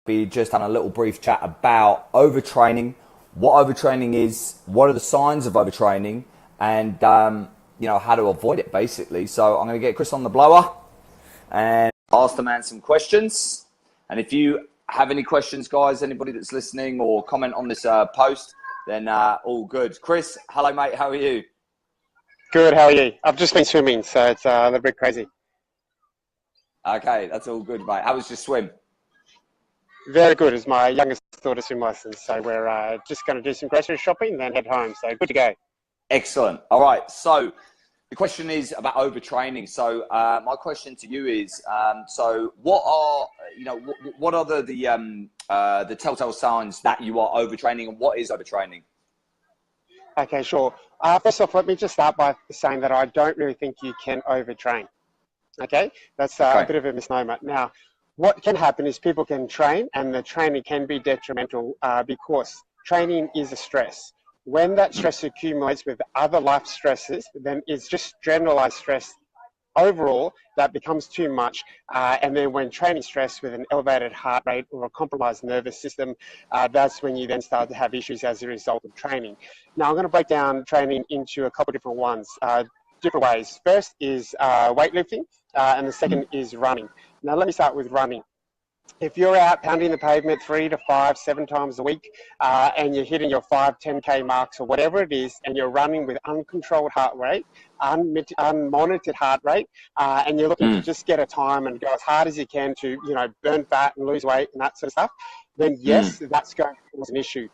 be just having a little brief chat about overtraining, what overtraining is, what are the signs of overtraining, and how to avoid it, basically. So I'm going to get Chris on the blower and ask the man some questions. And if you have any questions, guys, anybody that's listening or comment on this post, then all good. Chris, hello, mate. How are you? Good. How are you? I've just been swimming, so it's a little bit crazy. Okay, that's all good, mate. How was your swim? Very good. It's my youngest daughter's swim license, so we're just going to do some grocery shopping, then head home. So good to go. Excellent. All right. So the question is about overtraining. So my question to you is, so what are the telltale signs that you are overtraining, and what is overtraining? Okay, sure. First off, let me just start by saying that I don't really think you can overtrain. Okay, that's a bit of a misnomer. Now, what can happen is people can train, and the training can be detrimental because training is a stress. When that stress accumulates with other life stresses, then it's just generalized stress overall that becomes too much. And then when training stress with an elevated heart rate or a compromised nervous system, that's when you then start to have issues as a result of training. Now, I'm going to break down training into a couple of different ways. First is weightlifting, and the second is running. Now, let me start with running. If you're out pounding the pavement 3 to 5, 7 times a week, and you're hitting your 5, 10K marks or whatever it is, and you're running with uncontrolled heart rate, unmonitored heart rate, and you're looking to just get a time and go as hard as you can to, burn fat and lose weight and that sort of stuff, then yes, that's going to cause an issue.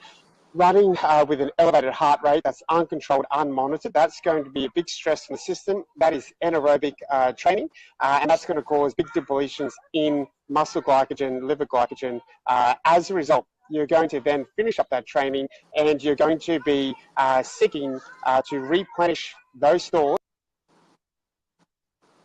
Running with an elevated heart rate that's uncontrolled, unmonitored, that's going to be a big stress on the system. That is anaerobic training, and that's going to cause big depletions in muscle glycogen, liver glycogen. As a result, you're going to then finish up that training, and you're going to be seeking to replenish those stores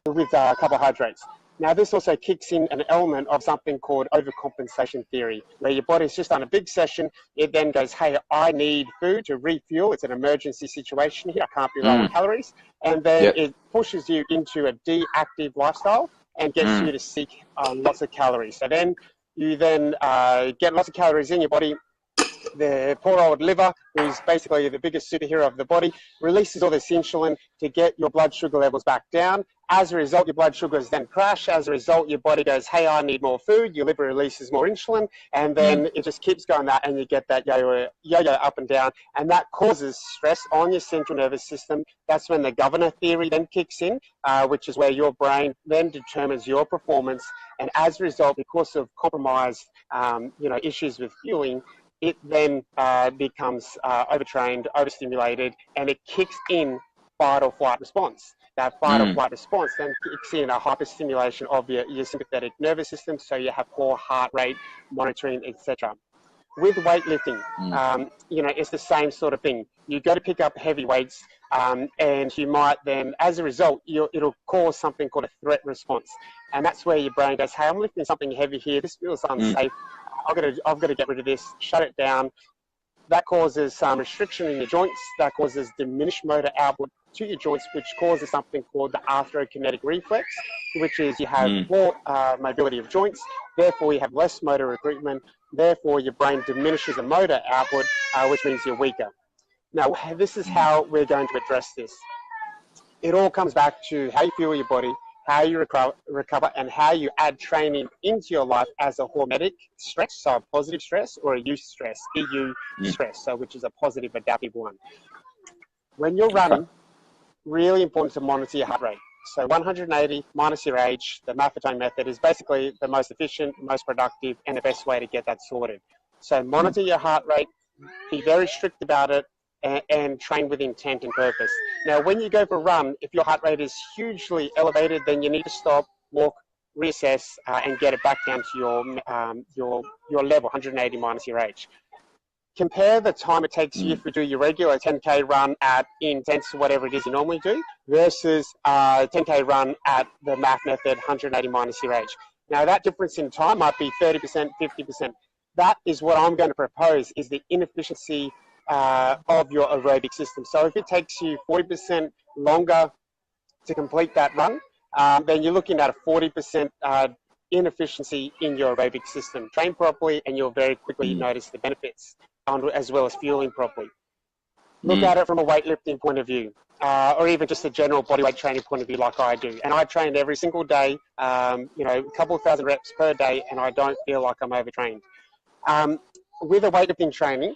with carbohydrates. Now, this also kicks in an element of something called overcompensation theory, where your body's just done a big session. It then goes, hey, I need food to refuel. It's an emergency situation here. I can't be low on calories. And then it pushes you into a deactive lifestyle and gets you to seek lots of calories. So then you then get lots of calories in your body. The poor old liver, who's basically the biggest superhero of the body, releases all this insulin to get your blood sugar levels back down. As a result, your blood sugars then crash. As a result, your body goes, hey, I need more food. Your liver releases more insulin, and then it just keeps going that, and you get that yo-yo up and down, and that causes stress on your central nervous system. That's when the governor theory then kicks in, which is where your brain then determines your performance, and as a result, because of compromised issues with fueling, it then becomes overtrained, overstimulated, and it kicks in fight or flight response. That fight or flight response then kicks in a hyperstimulation of your sympathetic nervous system, so you have poor heart rate monitoring, etc. With weightlifting, it's the same sort of thing. You go to pick up heavy weights, and you might then, as a result, it'll cause something called a threat response, and that's where your brain goes, hey, I'm lifting something heavy here. This feels unsafe. I've got to get rid of this. Shut it down. That causes some restriction in your joints. That causes diminished motor output to your joints, which causes something called the arthrokinetic reflex, which is you have poor mobility of joints. Therefore, you have less motor recruitment. Therefore, your brain diminishes the motor output, which means you're weaker. Now, this is how we're going to address this. It all comes back to how you fuel your body, how you recover, and how you add training into your life as a hormetic stress, so a positive stress, or a use stress, EU stress, so which is a positive adaptive one. When you're running, really important to monitor your heart rate. So 180 minus your age, the Maffetone method is basically the most efficient, most productive, and the best way to get that sorted. So monitor your heart rate, be very strict about it, and train with intent and purpose. Now, when you go for a run, if your heart rate is hugely elevated, then you need to stop, walk, reassess, and get it back down to your level, 180 minus your age. Compare the time it takes you to do your regular 10K run at intense, whatever it is you normally do, versus a 10K run at the math method, 180 minus your age. Now, that difference in time might be 30%, 50%. That is what I'm going to propose is the inefficiency of your aerobic system. So if it takes you 40% longer to complete that run, then you're looking at a 40% inefficiency in your aerobic system. Train properly and you'll very quickly notice the benefits, as well as fueling properly. Look at it from a weightlifting point of view, or even just a general bodyweight training point of view like I do. And I train every single day, a couple of thousand reps per day, and I don't feel like I'm overtrained. With a weightlifting training,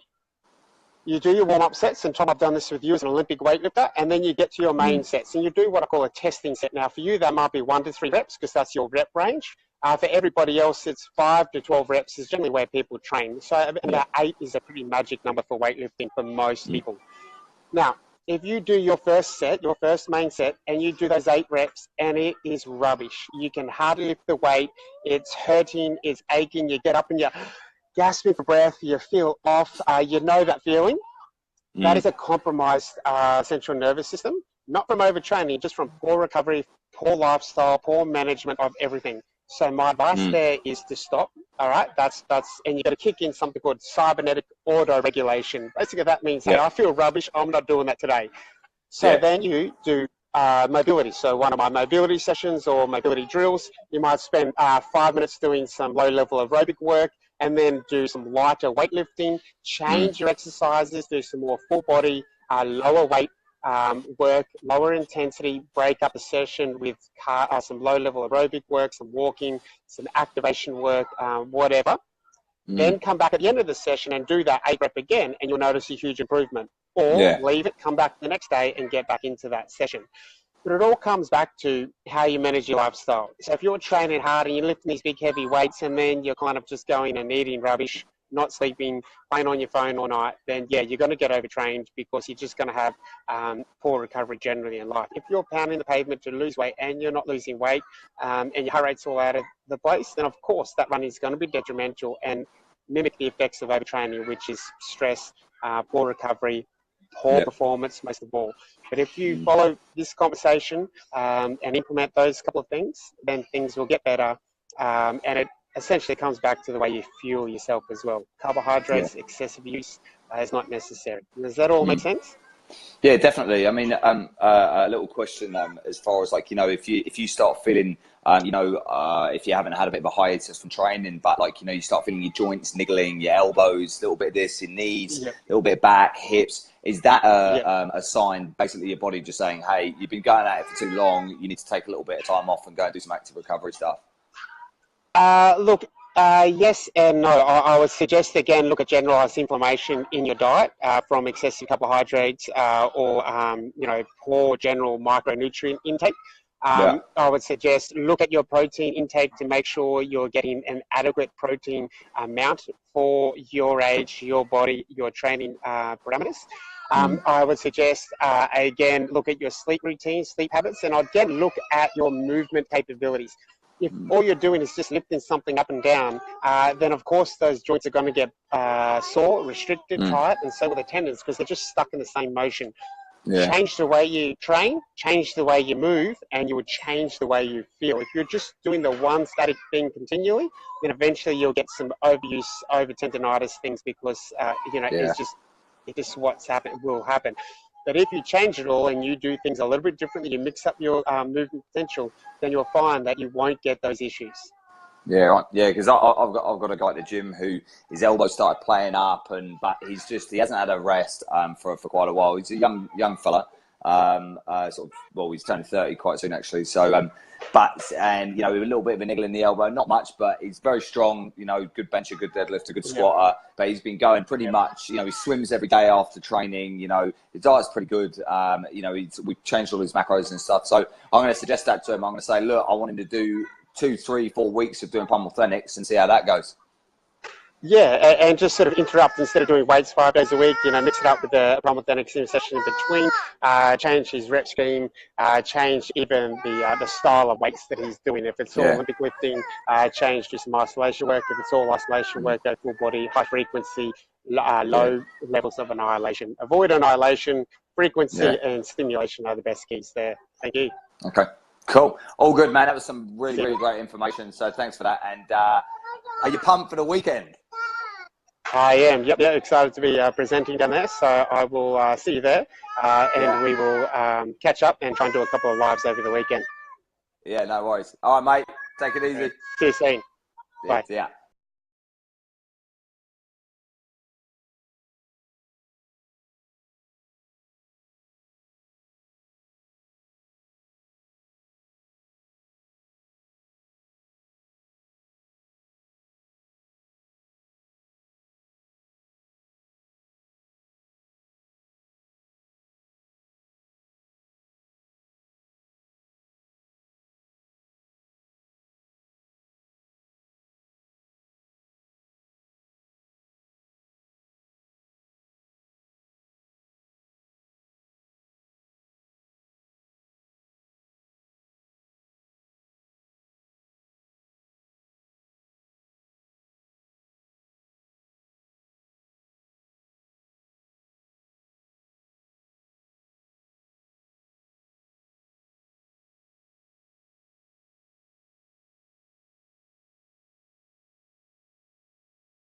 you do your warm-up sets, and Tom, I've done this with you as an Olympic weightlifter, and then you get to your main sets, and you do what I call a testing set. Now, for you, that might be 1 to 3 reps because that's your rep range. For everybody else, it's 5 to 12 reps is generally where people train. So about 8 is a pretty magic number for weightlifting for most people. Now, if you do your first set, your first main set, and you do those 8 reps, and it is rubbish, you can hardly lift the weight, it's hurting, it's aching, you get up and you're gasping for breath, you feel off, you know that feeling. That is a compromised central nervous system, not from overtraining, just from poor recovery, poor lifestyle, poor management of everything. So my advice there is to stop. All right, and you got to kick in something called cybernetic auto regulation. Basically, that means, hey, I feel rubbish, I'm not doing that today. So then you do mobility. So one of my mobility sessions or mobility drills, you might spend 5 minutes doing some low-level aerobic work, and then do some lighter weightlifting, change your exercises, do some more full body, lower weight work, lower intensity, break up the session with some low-level aerobic work, some walking, some activation work, whatever. Then come back at the end of the session and do that 8 rep again, and you'll notice a huge improvement. Or leave it, come back the next day and get back into that session. But it all comes back to how you manage your lifestyle. So if you're training hard and you're lifting these big heavy weights and then you're kind of just going and eating rubbish, not sleeping, playing on your phone all night, then yeah, you're going to get overtrained because you're just going to have poor recovery generally in life. If you're pounding the pavement to lose weight and you're not losing weight and your heart rate's all out of the place, then of course that running is going to be detrimental and mimic the effects of overtraining, which is stress, poor recovery, poor performance, most of all. But if you follow this conversation and implement those couple of things, then things will get better. And it essentially comes back to the way you fuel yourself as well. Carbohydrates, excessive use is not necessary. Does that all make sense? Yeah, definitely. I mean, a little question as far as like, if you start feeling, if you haven't had a bit of a hiatus from training, but like, you start feeling your joints niggling, your elbows, a little bit of this, your knees, a little bit back, hips. Is that a sign, basically your body just saying, hey, you've been going at it for too long, you need to take a little bit of time off and go and do some active recovery stuff? Look, yes and no. I would suggest, again, look at generalized inflammation in your diet from excessive carbohydrates or, poor general micronutrient intake. I would suggest look at your protein intake to make sure you're getting an adequate protein amount for your age, your body, your training parameters. I would suggest, again, look at your sleep routine, sleep habits, and again, look at your movement capabilities. If all you're doing is just lifting something up and down, then of course those joints are going to get sore, restricted, tight, and so will the tendons because they're just stuck in the same motion. Change the way you train, change the way you move, and you would change the way you feel. If you're just doing the one static thing continually, then eventually you'll get some overuse, over-tendonitis things because, it's just what's will happen. But if you change it all and you do things a little bit differently, you mix up your movement potential, then you'll find that you won't get those issues. Yeah, right. Yeah, because I've got a guy at the gym who his elbow started playing up, but he hasn't had a rest for quite a while. He's a young fella, he's turning 30 quite soon actually. So, with a little bit of a niggle in the elbow, not much, but he's very strong. Good bencher, good deadlifter, good squatter. But he's been going pretty much. He swims every day after training. His diet's pretty good. We've changed all his macros and stuff. So I'm going to suggest that to him. I'm going to say, look, I want him to do 2, 3, 4 weeks of doing plyometrics and see how that goes. Yeah, and just sort of interrupt instead of doing weights 5 days a week, mix it up with the plyometrics session in between, change his rep scheme, change even the style of weights that he's doing. If it's all Olympic lifting, change to some isolation work. If it's all isolation work, go full body, high frequency, low levels of annihilation. Avoid annihilation, frequency and stimulation are the best keys there. Thank you. Okay. Cool. All good, man. That was some really, really great information. So thanks for that. And are you pumped for the weekend? I am. Yep. Excited to be presenting down there. So I will see you there and we will catch up and try and do a couple of lives over the weekend. Yeah, no worries. All right, mate. Take it easy. See you soon. Bye. Yeah.